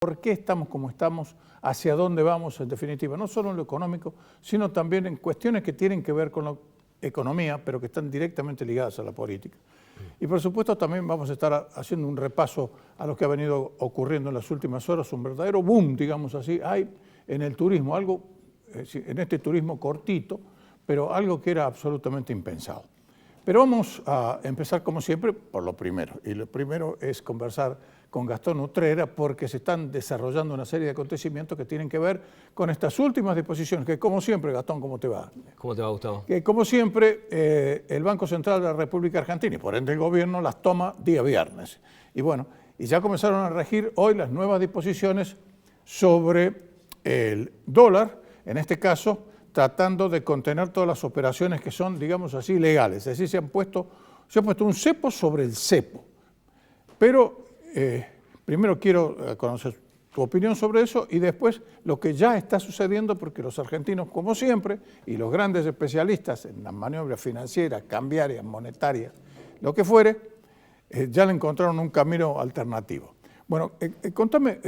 ¿Por qué estamos como estamos? ¿Hacia dónde vamos? En definitiva, no solo en lo económico, sino también en cuestiones que tienen que ver con la economía, pero que están directamente ligadas a la política. Y por supuesto también vamos a estar haciendo un repaso a lo que ha venido ocurriendo en las últimas horas, un verdadero boom, digamos así, hay en el turismo, algo, en este turismo cortito, pero algo que era absolutamente impensado. Pero vamos a empezar, como siempre, por lo primero. Y lo primero es conversar con Gastón Utrera, porque se están desarrollando una serie de acontecimientos que tienen que ver con estas últimas disposiciones, que como siempre, Gastón, ¿cómo te va? ¿Cómo te va, Gustavo? Que como siempre, el Banco Central de la República Argentina, y por ende el gobierno, las toma día viernes. Y bueno, y ya comenzaron a regir hoy las nuevas disposiciones sobre el dólar, en este caso, tratando de contener todas las operaciones que son, digamos así, legales. Es decir, se ha puesto un cepo sobre el cepo. Pero primero quiero conocer tu opinión sobre eso y después lo que ya está sucediendo, porque los argentinos, como siempre, y los grandes especialistas en las maniobras financieras, cambiarias, monetarias, lo que fuere, ya le encontraron un camino alternativo. Bueno, contame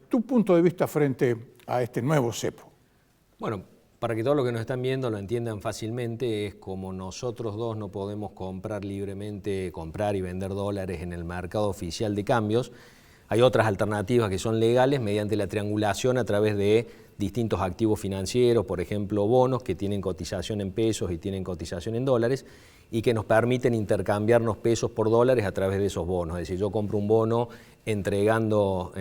tu punto de vista frente a este nuevo cepo. Bueno, para que todos los que nos están viendo lo entiendan fácilmente, es como nosotros dos no podemos comprar libremente, comprar y vender dólares en el mercado oficial de cambios. Hay otras alternativas que son legales mediante la triangulación a través de distintos activos financieros, por ejemplo bonos que tienen cotización en pesos y tienen cotización en dólares y que nos permiten intercambiarnos pesos por dólares a través de esos bonos. Es decir, yo compro un bono entregando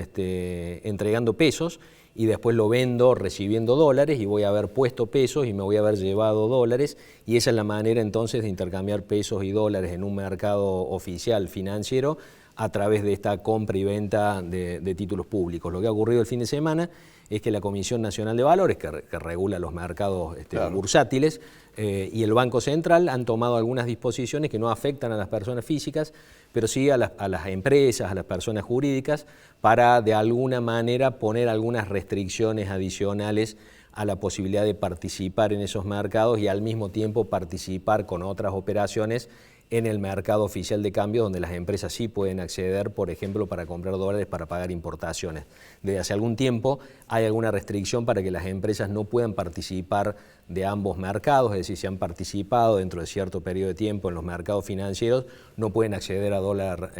pesos y después lo vendo recibiendo dólares y voy a haber puesto pesos y me voy a haber llevado dólares, y esa es la manera entonces de intercambiar pesos y dólares en un mercado oficial financiero a través de esta compra y venta de títulos públicos. Lo que ha ocurrido el fin de semana es que la Comisión Nacional de Valores, que regula los mercados bursátiles, y el Banco Central han tomado algunas disposiciones que no afectan a las personas físicas, pero sí a las empresas, a las personas jurídicas, para de alguna manera poner algunas restricciones adicionales a la posibilidad de participar en esos mercados y al mismo tiempo participar con otras operaciones en el mercado oficial de cambio, donde las empresas sí pueden acceder, por ejemplo, para comprar dólares para pagar importaciones. Desde hace algún tiempo hay alguna restricción para que las empresas no puedan participar de ambos mercados, es decir, si han participado dentro de cierto periodo de tiempo en los mercados financieros, no pueden acceder a dólar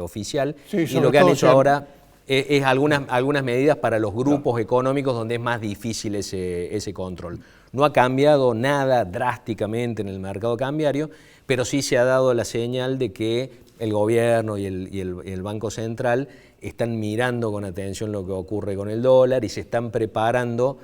oficial. Sí, y lo que han hecho ahora es algunas medidas para los grupos económicos donde es más difícil ese control. No ha cambiado nada drásticamente en el mercado cambiario, pero sí se ha dado la señal de que el gobierno y el Banco Central están mirando con atención lo que ocurre con el dólar y se están preparando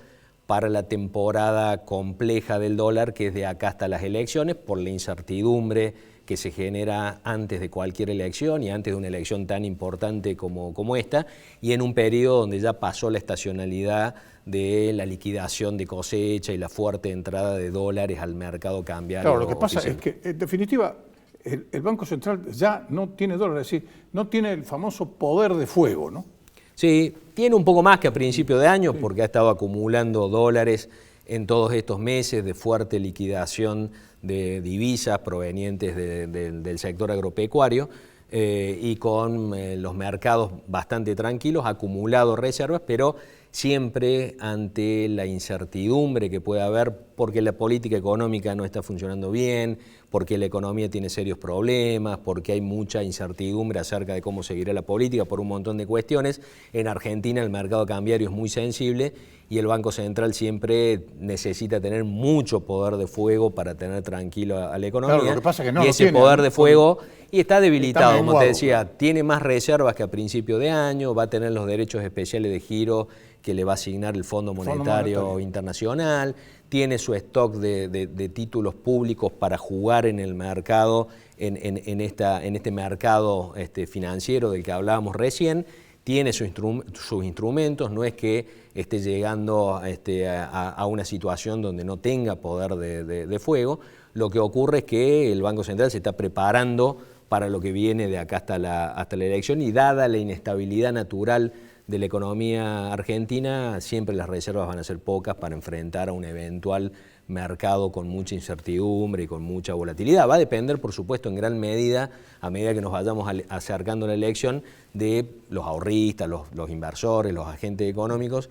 para la temporada compleja del dólar, que es de acá hasta las elecciones, por la incertidumbre que se genera antes de cualquier elección y antes de una elección tan importante como esta, y en un periodo donde ya pasó la estacionalidad de la liquidación de cosecha y la fuerte entrada de dólares al mercado cambiario. Claro, lo que pasa es que, en definitiva, el Banco Central ya no tiene dólares, es decir, no tiene el famoso poder de fuego, ¿no? Sí, tiene un poco más que a principio de año, porque ha estado acumulando dólares en todos estos meses de fuerte liquidación de divisas provenientes del sector agropecuario, y con los mercados bastante tranquilos, ha acumulado reservas, pero siempre ante la incertidumbre que puede haber porque la política económica no está funcionando bien, porque la economía tiene serios problemas, porque hay mucha incertidumbre acerca de cómo seguirá la política por un montón de cuestiones. En Argentina el mercado cambiario es muy sensible y el Banco Central siempre necesita tener mucho poder de fuego para tener tranquilo a la economía. Claro, lo que pasa es que no y ese poder de fuego y está debilitado, como te decía, tiene más reservas que a principio de año, va a tener los derechos especiales de giro que le va a asignar el Fondo Monetario Internacional, tiene su stock de títulos públicos para jugar en el mercado, en este mercado financiero del que hablábamos recién, tiene sus instrumentos, no es que esté llegando a una situación donde no tenga poder de fuego. Lo que ocurre es que el Banco Central se está preparando para lo que viene de acá hasta la elección, y dada la inestabilidad natural de la economía argentina, siempre las reservas van a ser pocas para enfrentar a un eventual mercado con mucha incertidumbre y con mucha volatilidad. Va a depender, por supuesto, en gran medida, a medida que nos vayamos acercando a la elección, de los ahorristas, los inversores, los agentes económicos,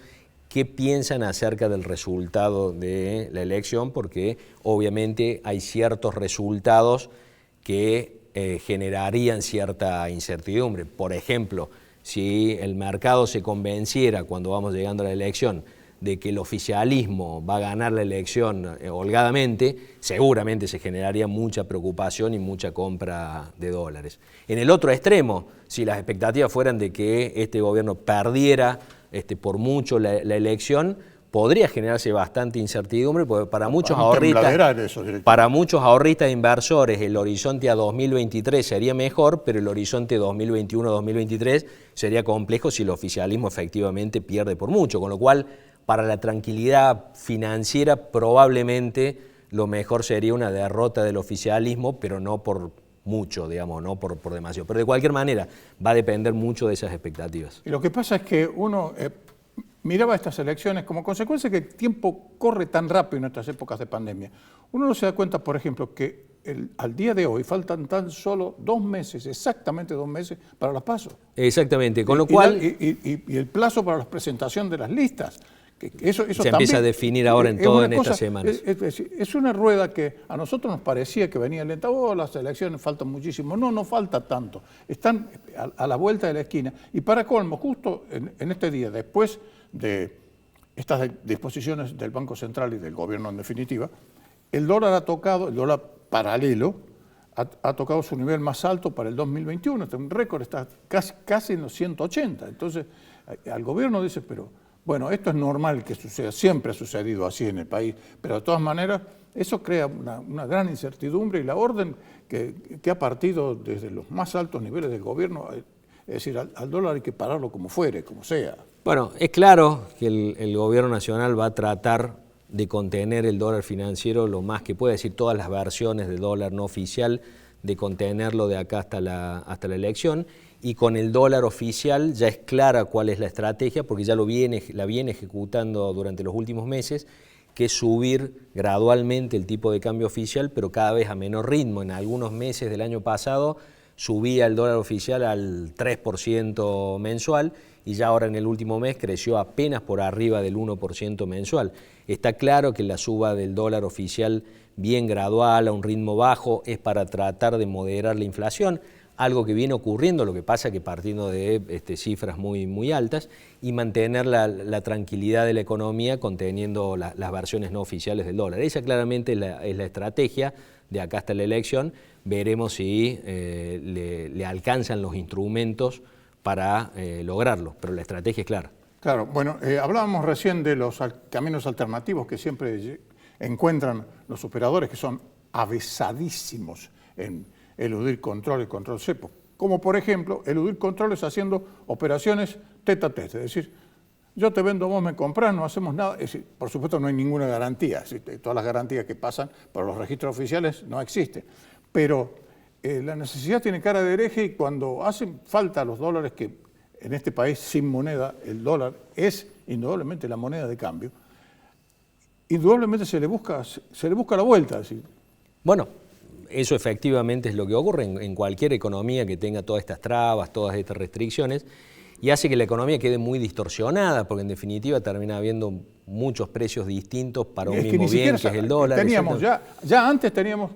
qué piensan acerca del resultado de la elección, porque obviamente hay ciertos resultados que generarían cierta incertidumbre. Por ejemplo, si el mercado se convenciera cuando vamos llegando a la elección de que el oficialismo va a ganar la elección holgadamente, seguramente se generaría mucha preocupación y mucha compra de dólares. En el otro extremo, si las expectativas fueran de que este gobierno perdiera por mucho la elección, podría generarse bastante incertidumbre, porque para muchos ahorristas e inversores el horizonte a 2023 sería mejor, pero el horizonte 2021-2023 sería complejo si el oficialismo efectivamente pierde por mucho, con lo cual para la tranquilidad financiera probablemente lo mejor sería una derrota del oficialismo, pero no por mucho, digamos, no por demasiado. Pero de cualquier manera va a depender mucho de esas expectativas. Y lo que pasa es que uno miraba estas elecciones como consecuencia que el tiempo corre tan rápido en estas épocas de pandemia. Uno no se da cuenta, por ejemplo, que al día de hoy faltan tan solo 2 meses, exactamente 2 meses, para las PASO. Exactamente, con lo cual... Y el plazo para la presentación de las listas. Eso se empieza a definir ahora en estas semanas. Es una rueda que a nosotros nos parecía que venía lenta. Las elecciones faltan muchísimo. No falta tanto. Están a la vuelta de la esquina. Y para colmo, justo en este día, después de estas disposiciones del Banco Central y del gobierno en definitiva, el dólar paralelo, ha tocado su nivel más alto para el 2021. Un récord, está casi en los 180. Entonces, al gobierno dice, pero bueno, esto es normal que suceda, siempre ha sucedido así en el país, pero de todas maneras eso crea una gran incertidumbre, y la orden que ha partido desde los más altos niveles del gobierno, es decir, al dólar hay que pararlo como fuere, como sea. Bueno, es claro que el gobierno nacional va a tratar de contener el dólar financiero lo más que pueda, es decir, todas las versiones de dólar no oficial, de contenerlo de acá hasta la elección. Y con el dólar oficial ya es clara cuál es la estrategia, porque ya la viene ejecutando durante los últimos meses, que es subir gradualmente el tipo de cambio oficial, pero cada vez a menor ritmo. En algunos meses del año pasado subía el dólar oficial al 3% mensual, y ya ahora en el último mes creció apenas por arriba del 1% mensual. Está claro que la suba del dólar oficial bien gradual, a un ritmo bajo, es para tratar de moderar la inflación, algo que viene ocurriendo, lo que pasa que partiendo de cifras muy altas, y mantener la tranquilidad de la economía conteniendo las versiones no oficiales del dólar. Esa claramente es la estrategia de acá hasta la elección. Veremos si le alcanzan los instrumentos para lograrlo, pero la estrategia es clara. Claro, bueno, hablábamos recién de los caminos alternativos que siempre encuentran los operadores, que son avesadísimos en eludir control y control cepo, como por ejemplo eludir controles haciendo operaciones tete a tete, es decir, yo te vendo, vos me comprás, no hacemos nada. Es decir, por supuesto no hay ninguna garantía, es decir, todas las garantías que pasan por los registros oficiales no existen, pero la necesidad tiene cara de hereje, y cuando hacen falta los dólares, que en este país sin moneda el dólar es indudablemente la moneda de cambio, indudablemente se le busca la vuelta. Es decir. Bueno, eso efectivamente es lo que ocurre en cualquier economía que tenga todas estas trabas, todas estas restricciones, y hace que la economía quede muy distorsionada, porque en definitiva termina habiendo muchos precios distintos para un mismo bien, que es el dólar. Teníamos ya antes teníamos,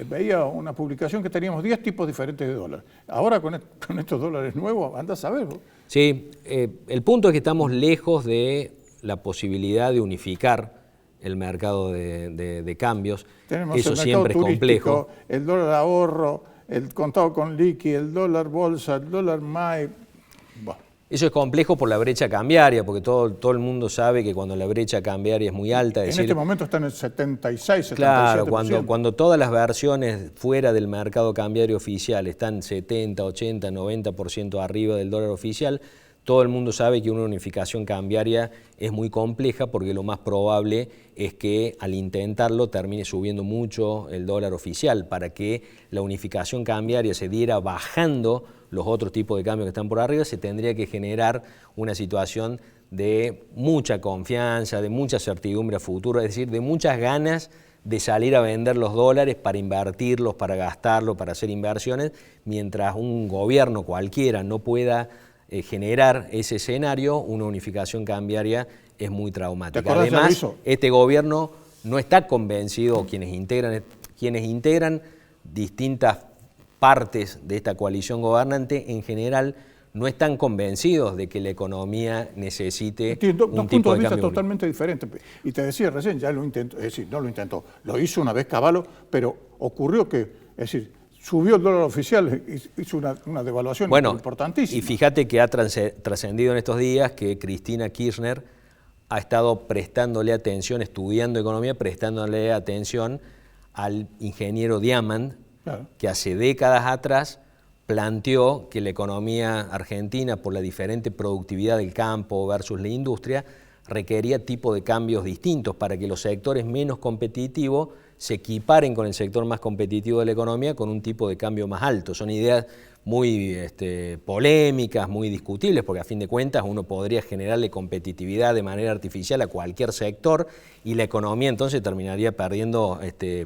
veía una publicación que teníamos 10 tipos diferentes de dólares. Ahora con estos dólares nuevos, anda a saber. Sí, el punto es que estamos lejos de la posibilidad de unificar el mercado de cambios. Tenemos eso el siempre es complejo. El dólar ahorro, el contado con liqui, el dólar bolsa, el dólar MAE. Bueno. Eso es complejo por la brecha cambiaria, porque todo el mundo sabe que cuando la brecha cambiaria es muy alta... En este momento está en el 76, 77%. Claro, cuando todas las versiones fuera del mercado cambiario oficial están 70, 80, 90% arriba del dólar oficial, todo el mundo sabe que una unificación cambiaria es muy compleja porque lo más probable es que al intentarlo termine subiendo mucho el dólar oficial. Para que la unificación cambiaria se diera bajando los otros tipos de cambios que están por arriba, se tendría que generar una situación de mucha confianza, de mucha certidumbre a futuro, es decir, de muchas ganas de salir a vender los dólares para invertirlos, para gastarlos, para hacer inversiones, mientras un gobierno cualquiera no pueda generar ese escenario, una unificación cambiaria es muy traumática. Además, este gobierno no está convencido, quienes integran distintas partes de esta coalición gobernante, en general, no están convencidos de que la economía necesite un tipo de cambio. Dos puntos de vista totalmente diferentes. Y te decía recién, ya lo intentó, es decir, no lo intentó, lo hizo una vez Cavallo, pero ocurrió que, es decir, subió el dólar oficial, hizo una devaluación importantísima. Y fíjate que ha trascendido en estos días que Cristina Kirchner ha estado prestándole atención, estudiando economía, prestándole atención al ingeniero Diamant, claro, que hace décadas atrás planteó que la economía argentina, por la diferente productividad del campo versus la industria, requería tipos de cambios distintos para que los sectores menos competitivos se equiparen con el sector más competitivo de la economía con un tipo de cambio más alto. Son ideas muy polémicas, muy discutibles, porque a fin de cuentas uno podría generarle competitividad de manera artificial a cualquier sector y la economía entonces terminaría perdiendo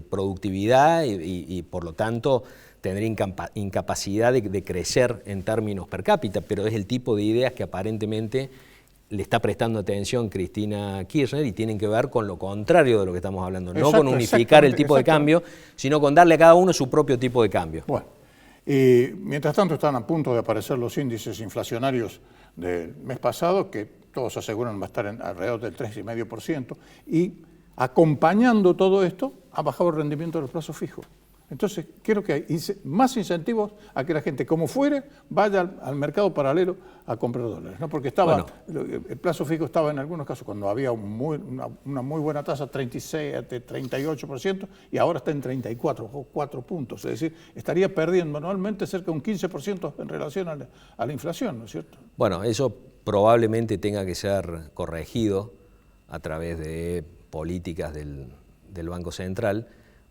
productividad y por lo tanto tendría incapacidad de crecer en términos per cápita, pero es el tipo de ideas que aparentemente le está prestando atención Cristina Kirchner y tienen que ver con lo contrario de lo que estamos hablando, no con unificar el tipo de cambio, sino con darle a cada uno su propio tipo de cambio. Bueno, y mientras tanto están a punto de aparecer los índices inflacionarios del mes pasado, que todos aseguran va a estar alrededor del 3,5%, y acompañando todo esto, ha bajado el rendimiento de los plazos fijos. Entonces, quiero que hay más incentivos a que la gente, como fuere, vaya al mercado paralelo a comprar dólares, ¿no? Porque el plazo fijo estaba en algunos casos, cuando había una muy buena tasa, 36, 38%, y ahora está en 34, o 4 puntos. Es decir, estaría perdiendo anualmente cerca de un 15% en relación a la inflación, ¿no es cierto? Bueno, eso probablemente tenga que ser corregido a través de políticas del Banco Central,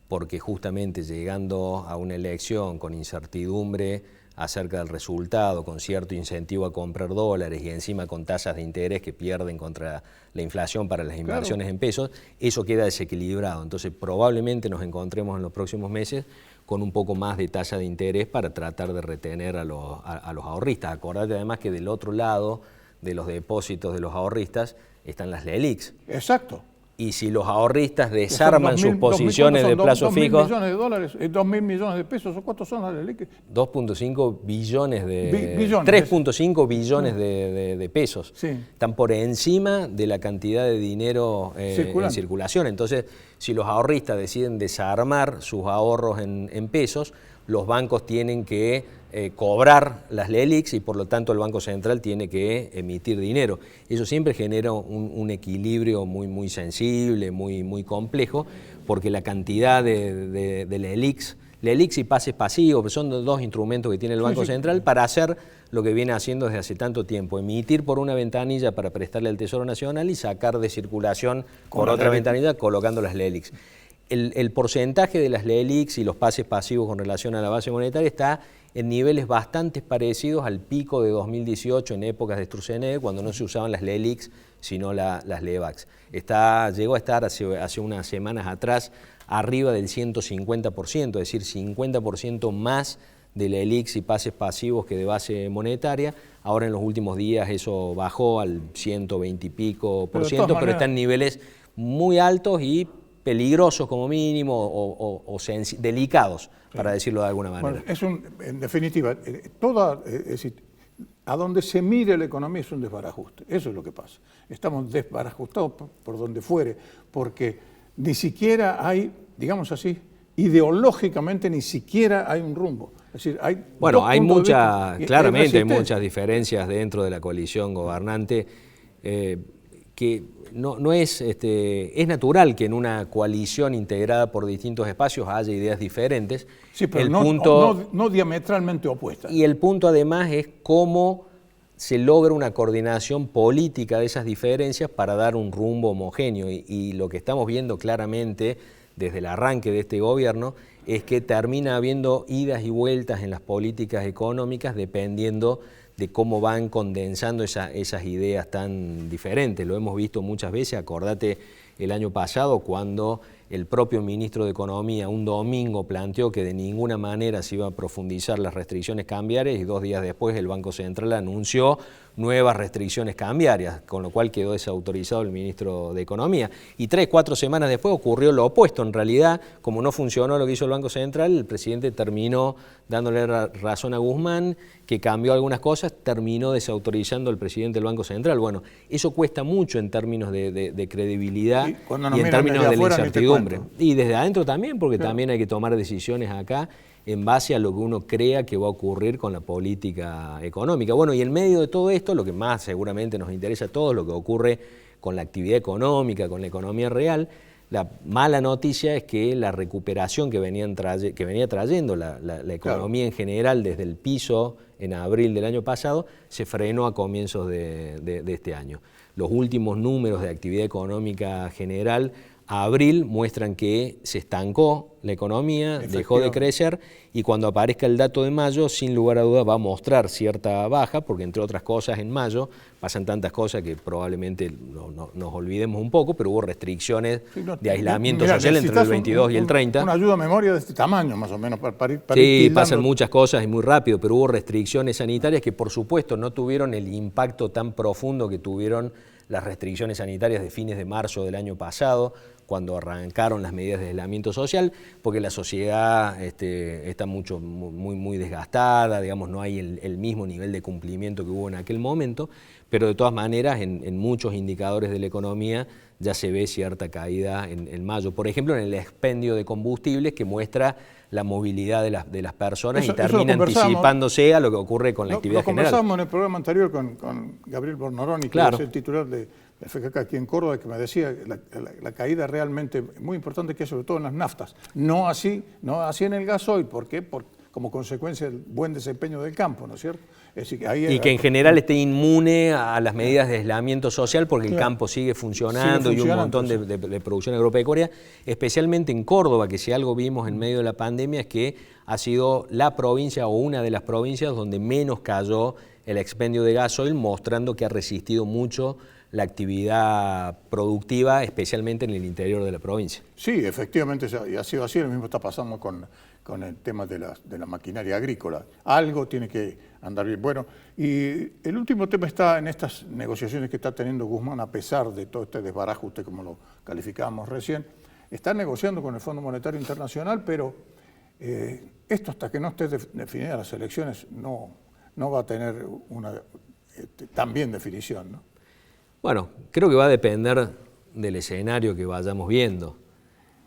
porque justamente llegando a una elección con incertidumbre acerca del resultado, con cierto incentivo a comprar dólares y encima con tasas de interés que pierden contra la inflación para las inversiones en pesos, eso queda desequilibrado. Entonces probablemente nos encontremos en los próximos meses con un poco más de tasa de interés para tratar de retener a los ahorristas. Acordate además que del otro lado de los depósitos de los ahorristas están las LELIQs. Exacto. Y si los ahorristas desarman sus posiciones de plazo fijo... 2.000 millones de dólares, 2.000 millones de pesos, ¿cuántos son las LELIQ? 2.5 billones de... 3.5 billones de pesos. Sí. Están por encima de la cantidad de dinero en circulación. Entonces, si los ahorristas deciden desarmar sus ahorros en pesos, los bancos tienen que cobrar las LELIQs y por lo tanto el Banco Central tiene que emitir dinero. Eso siempre genera un equilibrio muy sensible, muy complejo, porque la cantidad de LELIQs y pases pasivos son dos instrumentos que tiene el Banco Central para hacer lo que viene haciendo desde hace tanto tiempo, emitir por una ventanilla para prestarle al Tesoro Nacional y sacar de circulación por otra ventanilla colocando las LELIQs. El porcentaje de las LELIQs y los pases pasivos con relación a la base monetaria está en niveles bastante parecidos al pico de 2018 en épocas de Sturzenegger, cuando no se usaban las LELIQs sino las LEVAQs. Llegó a estar hace unas semanas atrás arriba del 150%, es decir, 50% más de LELIQs y pases pasivos que de base monetaria. Ahora en los últimos días eso bajó al 120 y pico por ciento, pero está en niveles muy altos y peligrosos como mínimo o delicados, para decirlo de alguna manera. Bueno, en definitiva, es decir, a donde se mire la economía es un desbarajuste, eso es lo que pasa. Estamos desbarajustados por donde fuere, porque ni siquiera hay, digamos así, ideológicamente ni siquiera hay un rumbo. Es decir, hay claramente hay muchas diferencias dentro de la coalición gobernante que no es natural que en una coalición integrada por distintos espacios haya ideas diferentes. Sí, pero no diametralmente opuestas. Y el punto además es cómo se logra una coordinación política de esas diferencias para dar un rumbo homogéneo. Y lo que estamos viendo claramente desde el arranque de este gobierno es que termina habiendo idas y vueltas en las políticas económicas dependiendo de cómo van condensando esas ideas tan diferentes. Lo hemos visto muchas veces, acordate el año pasado cuando el propio ministro de Economía un domingo planteó que de ninguna manera se iba a profundizar las restricciones cambiarias y 2 días después el Banco Central anunció nuevas restricciones cambiarias, con lo cual quedó desautorizado el ministro de Economía. Y 3, 4 semanas después ocurrió lo opuesto. En realidad, como no funcionó lo que hizo el Banco Central, el presidente terminó dándole razón a Guzmán, que cambió algunas cosas, terminó desautorizando al presidente del Banco Central. Bueno, eso cuesta mucho en términos de credibilidad y en términos de la incertidumbre. Y desde adentro también, porque también hay que tomar decisiones acá en base a lo que uno crea que va a ocurrir con la política económica. Bueno, y en medio de todo esto, lo que más seguramente nos interesa a todos, lo que ocurre con la actividad económica, con la economía real, la mala noticia es que la recuperación que venía trayendo la economía en general desde el piso en abril del año pasado se frenó a comienzos de este año. Los últimos números de actividad económica general a abril muestran que se estancó la economía, dejó de crecer y cuando aparezca el dato de mayo, sin lugar a dudas va a mostrar cierta baja, porque entre otras cosas en mayo pasan tantas cosas que probablemente nos olvidemos un poco, pero hubo restricciones de aislamiento social entre el 22 y el 30. Una ayuda a memoria de este tamaño más o menos para ir sí, pasan muchas cosas y muy rápido, pero hubo restricciones sanitarias que por supuesto no tuvieron el impacto tan profundo que tuvieron las restricciones sanitarias de fines de marzo del año pasado, cuando arrancaron las medidas de aislamiento social, porque la sociedad está muy desgastada, digamos, no hay el mismo nivel de cumplimiento que hubo en aquel momento, pero de todas maneras en muchos indicadores de la economía ya se ve cierta caída en mayo. Por ejemplo, en el expendio de combustibles que muestra la movilidad de las personas y termina anticipándose a lo que ocurre con la actividad general. Lo conversamos en el programa anterior con Gabriel Bornoroni, que es el titular de FKK aquí en Córdoba, que me decía la caída realmente muy importante que es sobre todo en las naftas. No así en el gasoil. ¿Por qué? Como consecuencia del buen desempeño del campo, ¿no es cierto? Es decir, y que en general esté inmune a las medidas de aislamiento social porque el campo sigue funcionando y un montón de producción agropecuaria, especialmente en Córdoba, que si algo vimos en medio de la pandemia es que ha sido la provincia o una de las provincias donde menos cayó el expendio de gasoil, mostrando que ha resistido mucho la actividad productiva, especialmente en el interior de la provincia. Sí, efectivamente, y ha sido así, lo mismo está pasando con el tema de la maquinaria agrícola. Algo tiene que andar bien. Bueno, y el último tema está en estas negociaciones que está teniendo Guzmán, a pesar de todo este desbarajo, usted como lo calificábamos recién, está negociando con el Fondo Monetario Internacional, pero esto hasta que no esté definida las elecciones no va a tener una también definición, ¿no? Bueno, creo que va a depender del escenario que vayamos viendo.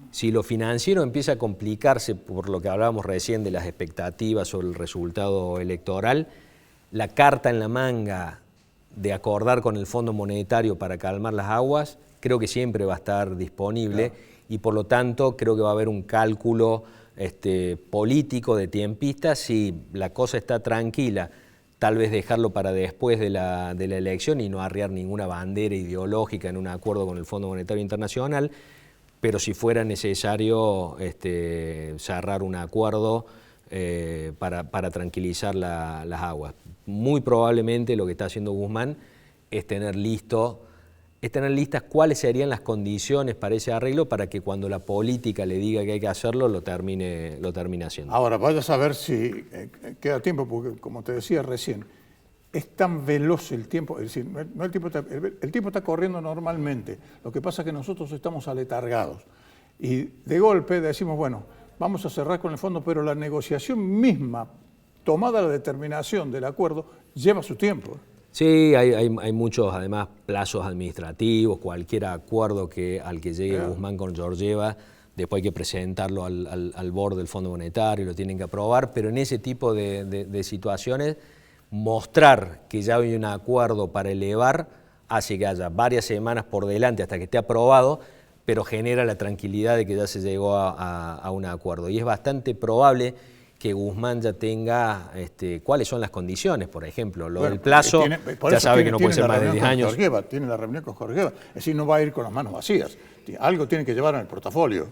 Si lo financiero empieza a complicarse por lo que hablábamos recién de las expectativas sobre el resultado electoral, la carta en la manga de acordar con el Fondo Monetario para calmar las aguas, creo que siempre va a estar disponible y por lo tanto creo que va a haber un cálculo político de tiempistas. Si la cosa está tranquila, tal vez dejarlo para después de la elección y no arriar ninguna bandera ideológica en un acuerdo con el Fondo Monetario Internacional, pero si fuera necesario cerrar un acuerdo para tranquilizar las aguas. Muy probablemente lo que está haciendo Guzmán es tener listas cuáles serían las condiciones para ese arreglo para que cuando la política le diga que hay que hacerlo, lo termine haciendo. Ahora, vaya a saber si queda tiempo, porque como te decía recién, es tan veloz el tiempo, es decir, el tiempo está corriendo normalmente, lo que pasa es que nosotros estamos aletargados y de golpe decimos, bueno, vamos a cerrar con el fondo, pero la negociación misma, tomada la determinación del acuerdo, lleva su tiempo. Sí, hay muchos, además, plazos administrativos, cualquier acuerdo al que llegue Guzmán con Georgieva, después hay que presentarlo al board del Fondo Monetario, lo tienen que aprobar, pero en ese tipo de situaciones, mostrar que ya hay un acuerdo para elevar hace que haya varias semanas por delante hasta que esté aprobado, pero genera la tranquilidad de que ya se llegó a un acuerdo. Y es bastante probable que Guzmán ya tenga cuáles son las condiciones, por ejemplo. Lo Bueno, del plazo, ya sabe que no puede ser más de 10 años. Tiene la reunión con Jorgeva, es decir, no va a ir con las manos vacías. Algo tiene que llevar en el portafolio.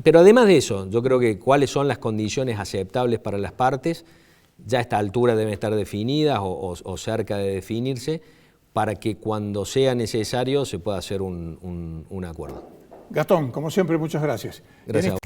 Pero además de eso, yo creo que cuáles son las condiciones aceptables para las partes, ya a esta altura deben estar definidas o cerca de definirse, para que cuando sea necesario se pueda hacer un acuerdo. Gastón, como siempre, muchas gracias. Gracias a vos.